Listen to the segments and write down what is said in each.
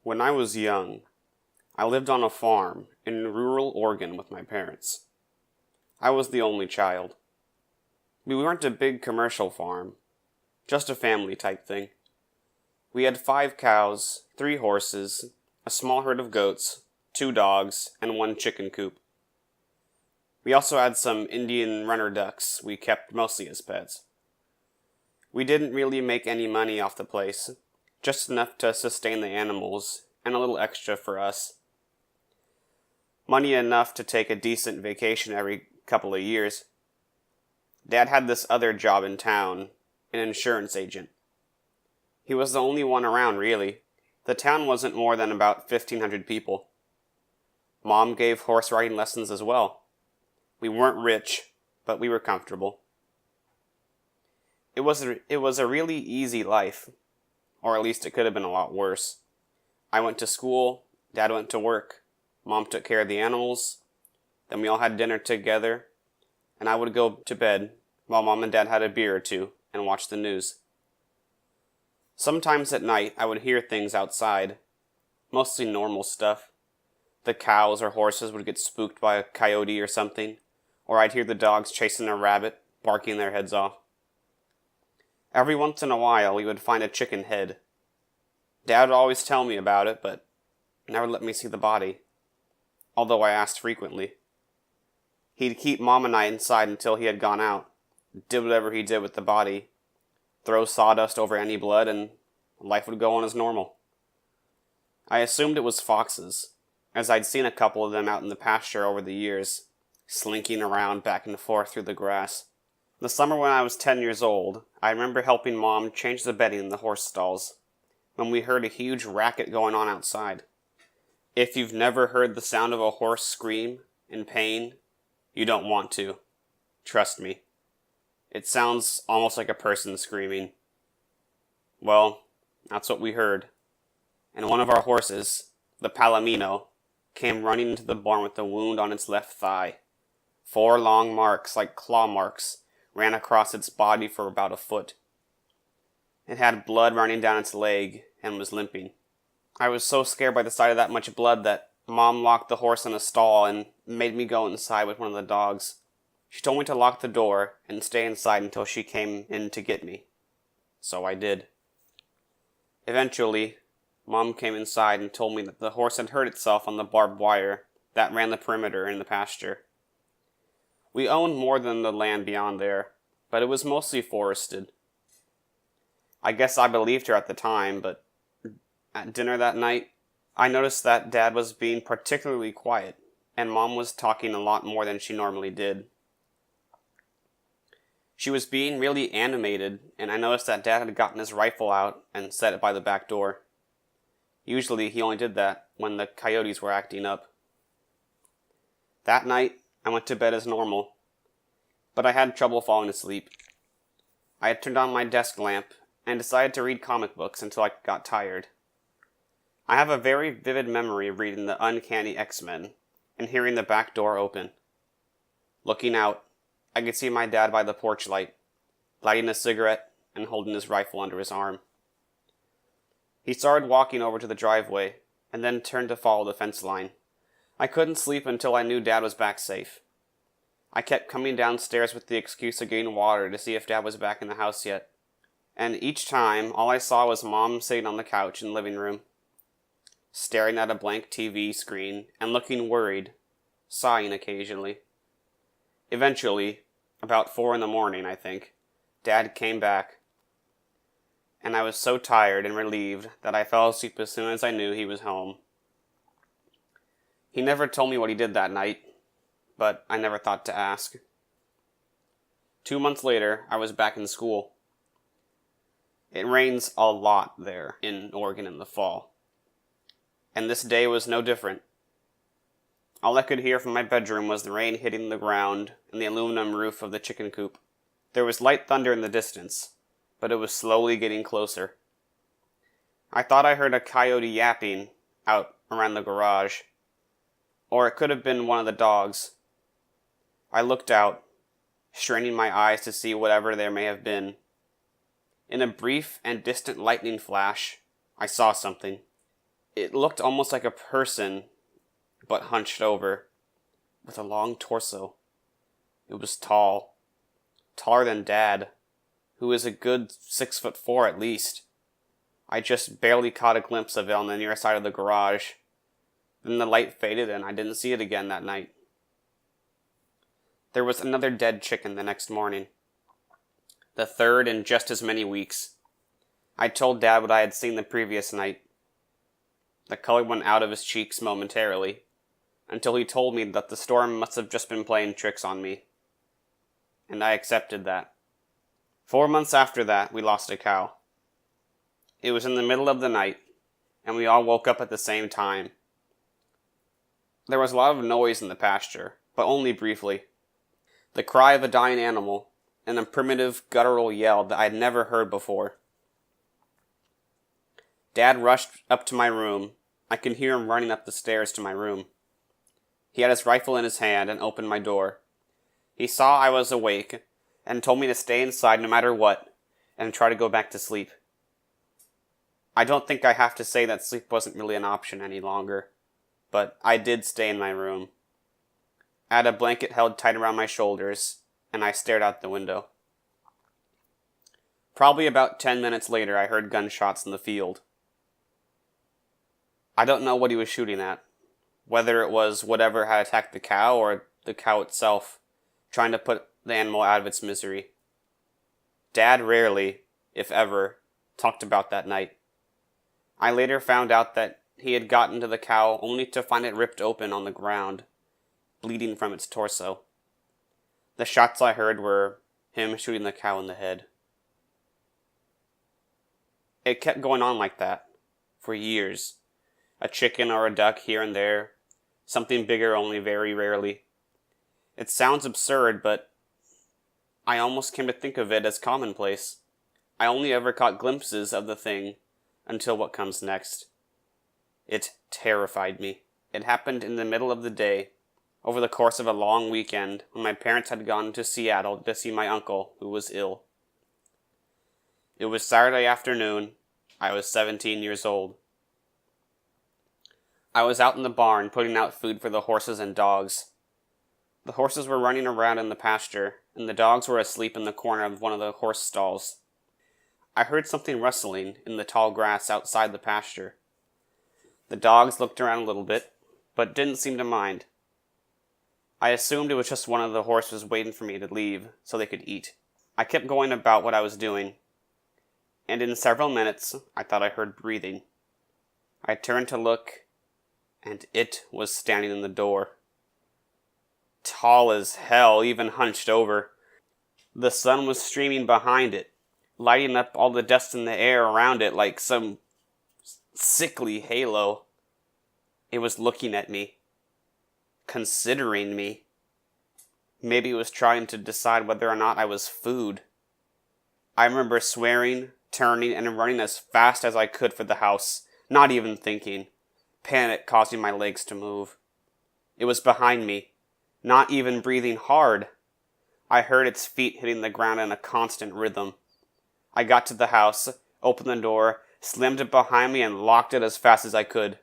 When I was young, I lived on a farm in rural Oregon with my parents. I was the only child. We weren't a big commercial farm, just a family type thing. We had 5 cows, 3 horses, a small herd of goats, 2 dogs, and 1 chicken coop. We also had some Indian runner ducks we kept mostly as pets. We didn't really make any money off the place, just enough to sustain the animals, and a little extra for us. Money enough to take a decent vacation every couple of years. Dad had this other job in town, an insurance agent. He was the only one around, really. The town wasn't more than about 1,500 people. Mom gave horse riding lessons as well. We weren't rich, but we were comfortable. It was a really easy life, or at least it could have been a lot worse. I went to school, Dad went to work, Mom took care of the animals, then we all had dinner together, and I would go to bed while Mom and Dad had a beer or two and watched the news. Sometimes at night I would hear things outside, mostly normal stuff. The cows or horses would get spooked by a coyote or something, or I'd hear the dogs chasing a rabbit, barking their heads off. Every once in a while we would find a chicken head. Dad would always tell me about it, but never let me see the body, although I asked frequently. He'd keep Mom and I inside until he had gone out, did whatever he did with the body, throw sawdust over any blood, and life would go on as normal. I assumed it was foxes, as I'd seen a couple of them out in the pasture over the years, slinking around back and forth through the grass. The summer when I was 10 years old, I remember helping Mom change the bedding in the horse stalls, when we heard a huge racket going on outside. If you've never heard the sound of a horse scream in pain, you don't want to. Trust me. It sounds almost like a person screaming. Well, that's what we heard. And one of our horses, the Palomino, came running into the barn with a wound on its left thigh. 4 long marks, like claw marks, ran across its body for about a foot. It had blood running down its leg and was limping. I was so scared by the sight of that much blood that Mom locked the horse in a stall and made me go inside with one of the dogs. She told me to lock the door and stay inside until she came in to get me. So I did. Eventually, Mom came inside and told me that the horse had hurt itself on the barbed wire that ran the perimeter in the pasture. We owned more than the land beyond there, but it was mostly forested. I guess I believed her at the time, but at dinner that night, I noticed that Dad was being particularly quiet, and Mom was talking a lot more than she normally did. She was being really animated, and I noticed that Dad had gotten his rifle out and set it by the back door. Usually he only did that when the coyotes were acting up. That night, I went to bed as normal, but I had trouble falling asleep. I had turned on my desk lamp and decided to read comic books until I got tired. I have a very vivid memory of reading the Uncanny X-Men and hearing the back door open. Looking out, I could see my dad by the porch light, lighting a cigarette and holding his rifle under his arm. He started walking over to the driveway and then turned to follow the fence line. I couldn't sleep until I knew Dad was back safe. I kept coming downstairs with the excuse of getting water to see if Dad was back in the house yet. And each time, all I saw was Mom sitting on the couch in the living room, staring at a blank TV screen and looking worried, sighing occasionally. Eventually, about 4 in the morning, I think, Dad came back, and I was so tired and relieved that I fell asleep as soon as I knew he was home. He never told me what he did that night, but I never thought to ask. 2 months later, I was back in school. It rains a lot there in Oregon in the fall, and this day was no different. All I could hear from my bedroom was the rain hitting the ground and the aluminum roof of the chicken coop. There was light thunder in the distance, but it was slowly getting closer. I thought I heard a coyote yapping out around the garage, or it could have been one of the dogs. I looked out, straining my eyes to see whatever there may have been. In a brief and distant lightning flash, I saw something. It looked almost like a person, but hunched over, with a long torso. It was tall, taller than Dad, who is a good 6'4" at least. I just barely caught a glimpse of it on the near side of the garage. Then the light faded and I didn't see it again that night. There was another dead chicken the next morning. The third in just as many weeks. I told Dad what I had seen the previous night. The color went out of his cheeks momentarily, until he told me that the storm must have just been playing tricks on me. And I accepted that. 4 months after that, we lost a cow. It was in the middle of the night, and we all woke up at the same time. There was a lot of noise in the pasture, but only briefly. The cry of a dying animal, and a primitive, guttural yell that I had never heard before. Dad rushed up to my room. I could hear him running up the stairs to my room. He had his rifle in his hand and opened my door. He saw I was awake, and told me to stay inside no matter what, and try to go back to sleep. I don't think I have to say that sleep wasn't really an option any longer, but I did stay in my room. I had a blanket held tight around my shoulders, and I stared out the window. Probably about 10 minutes later, I heard gunshots in the field. I don't know what he was shooting at, whether it was whatever had attacked the cow or the cow itself, trying to put the animal out of its misery. Dad rarely, if ever, talked about that night. I later found out that he had gotten to the cow only to find it ripped open on the ground, bleeding from its torso. The shots I heard were him shooting the cow in the head. It kept going on like that, for years. A chicken or a duck here and there, something bigger only very rarely. It sounds absurd, but I almost came to think of it as commonplace. I only ever caught glimpses of the thing until what comes next. It terrified me. It happened in the middle of the day, over the course of a long weekend, when my parents had gone to Seattle to see my uncle, who was ill. It was Saturday afternoon. I was 17 years old. I was out in the barn putting out food for the horses and dogs. The horses were running around in the pasture, and the dogs were asleep in the corner of one of the horse stalls. I heard something rustling in the tall grass outside the pasture. The dogs looked around a little bit, but didn't seem to mind. I assumed it was just one of the horses waiting for me to leave, so they could eat. I kept going about what I was doing, and in several minutes, I thought I heard breathing. I turned to look, and it was standing in the door. Tall as hell, even hunched over. The sun was streaming behind it, lighting up all the dust in the air around it like some sickly halo. It was looking at me, considering me. Maybe it was trying to decide whether or not I was food. I remember swearing, turning, and running as fast as I could for the house, not even thinking, panic causing my legs to move. It was behind me, not even breathing hard. I heard its feet hitting the ground in a constant rhythm. I got to the house, opened the door, slammed it behind me, and locked it as fast as I could.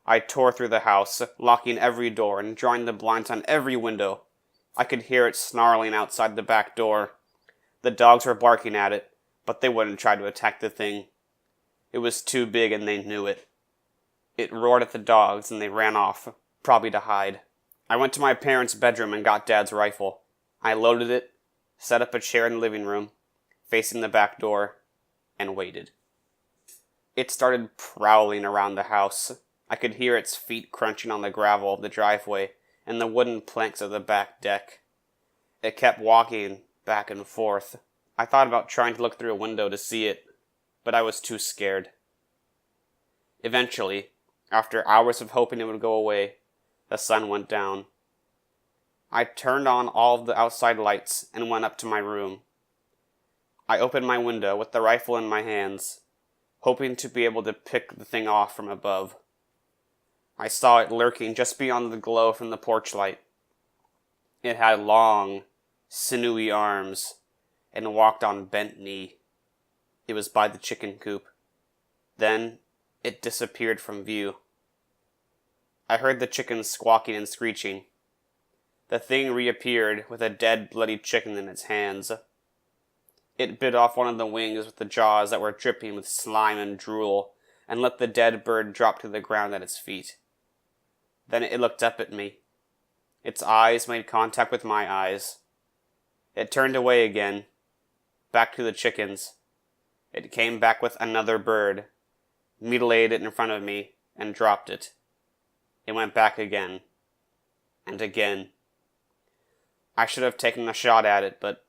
I tore through the house, locking every door and drawing the blinds on every window. I could hear it snarling outside the back door. The dogs were barking at it, but they wouldn't try to attack the thing. It was too big and they knew it. It roared at the dogs and they ran off, probably to hide. I went to my parents' bedroom and got Dad's rifle. I loaded it, set up a chair in the living room, facing the back door, and waited. It started prowling around the house. I could hear its feet crunching on the gravel of the driveway and the wooden planks of the back deck. It kept walking back and forth. I thought about trying to look through a window to see it, but I was too scared. Eventually, after hours of hoping it would go away, the sun went down. I turned on all of the outside lights and went up to my room. I opened my window with the rifle in my hands, hoping to be able to pick the thing off from above. I saw it lurking just beyond the glow from the porch light. It had long, sinewy arms and walked on bent knee. It was by the chicken coop. Then it disappeared from view. I heard the chickens squawking and screeching. The thing reappeared with a dead, bloody chicken in its hands. It bit off one of the wings with the jaws that were dripping with slime and drool, and let the dead bird drop to the ground at its feet. Then it looked up at me. Its eyes made contact with my eyes. It turned away again, back to the chickens. It came back with another bird, mutilated it in front of me, and dropped it. It went back again, and again. I should have taken a shot at it, but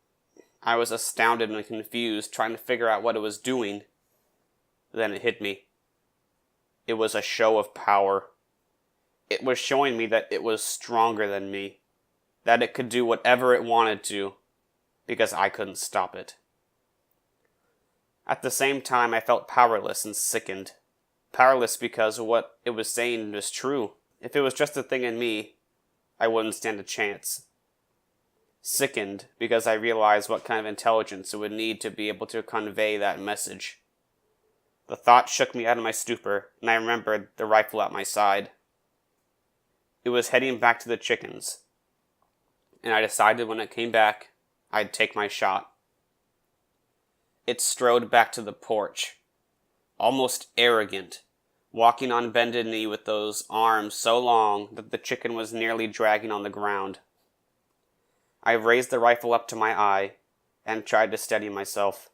I was astounded and confused, trying to figure out what it was doing. Then it hit me. It was a show of power. It was showing me that it was stronger than me, that it could do whatever it wanted to, because I couldn't stop it. At the same time, I felt powerless and sickened. Powerless because what it was saying was true. If it was just a thing in me, I wouldn't stand a chance. Sickened because I realized what kind of intelligence it would need to be able to convey that message. The thought shook me out of my stupor, and I remembered the rifle at my side. It was heading back to the chickens, and I decided when it came back, I'd take my shot. It strode back to the porch, almost arrogant, walking on bended knee with those arms so long that the chicken was nearly dragging on the ground. I raised the rifle up to my eye and tried to steady myself.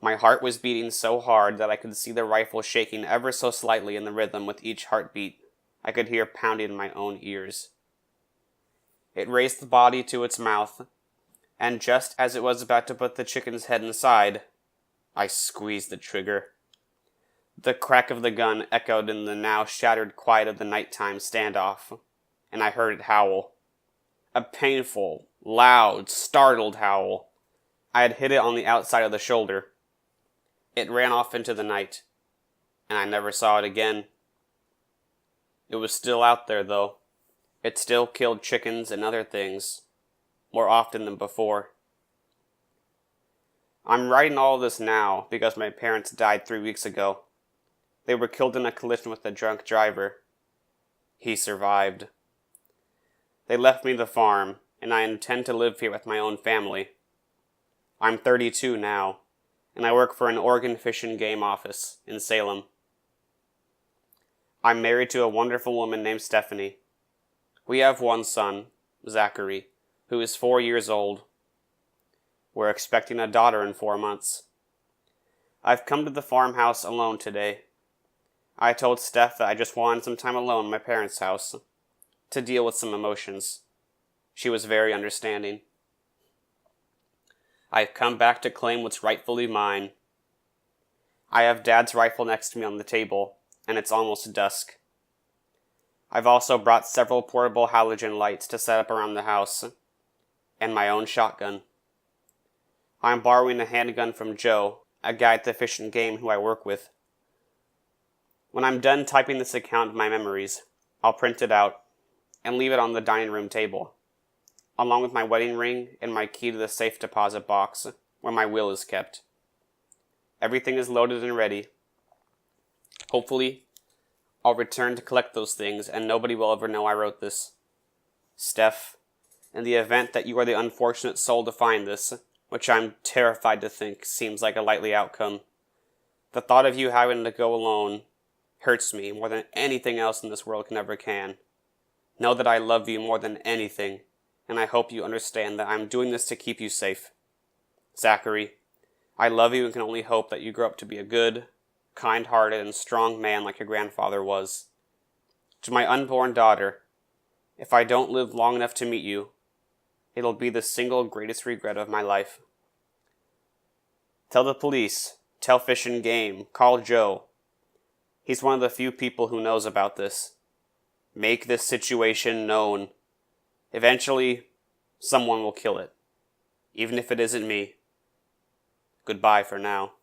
My heart was beating so hard that I could see the rifle shaking ever so slightly in the rhythm with each heartbeat I could hear pounding in my own ears. It raised the body to its mouth, and just as it was about to put the chicken's head inside, I squeezed the trigger. The crack of the gun echoed in the now shattered quiet of the nighttime standoff, and I heard it howl. A painful, loud, startled howl. I had hit it on the outside of the shoulder. It ran off into the night, and I never saw it again. It was still out there, though. It still killed chickens and other things, more often than before. I'm writing all this now because my parents died 3 weeks ago. They were killed in a collision with a drunk driver. He survived. They left me the farm, and I intend to live here with my own family. I'm 32 now, and I work for an Oregon Fish and Game office in Salem. I'm married to a wonderful woman named Stephanie. We have one son, Zachary, who is 4 years old. We're expecting a daughter in 4 months. I've come to the farmhouse alone today. I told Steph that I just wanted some time alone in my parents' house to deal with some emotions. She was very understanding. I've come back to claim what's rightfully mine. I have Dad's rifle next to me on the table, and it's almost dusk. I've also brought several portable halogen lights to set up around the house, and my own shotgun. I'm borrowing a handgun from Joe, a guy at the Fish and Game who I work with. When I'm done typing this account of my memories, I'll print it out and leave it on the dining room table, along with my wedding ring and my key to the safe deposit box where my will is kept. Everything is loaded and ready. Hopefully, I'll return to collect those things and nobody will ever know I wrote this. Steph, in the event that you are the unfortunate soul to find this, which I'm terrified to think seems like a likely outcome, the thought of you having to go alone hurts me more than anything else in this world can ever can. Know that I love you more than anything, and I hope you understand that I'm doing this to keep you safe. Zachary, I love you and can only hope that you grow up to be a good, kind-hearted, and strong man like your grandfather was. To my unborn daughter, if I don't live long enough to meet you, it'll be the single greatest regret of my life. Tell the police, tell Fish and Game, call Joe. He's one of the few people who knows about this. Make this situation known. Eventually, someone will kill it. Even if it isn't me. Goodbye for now.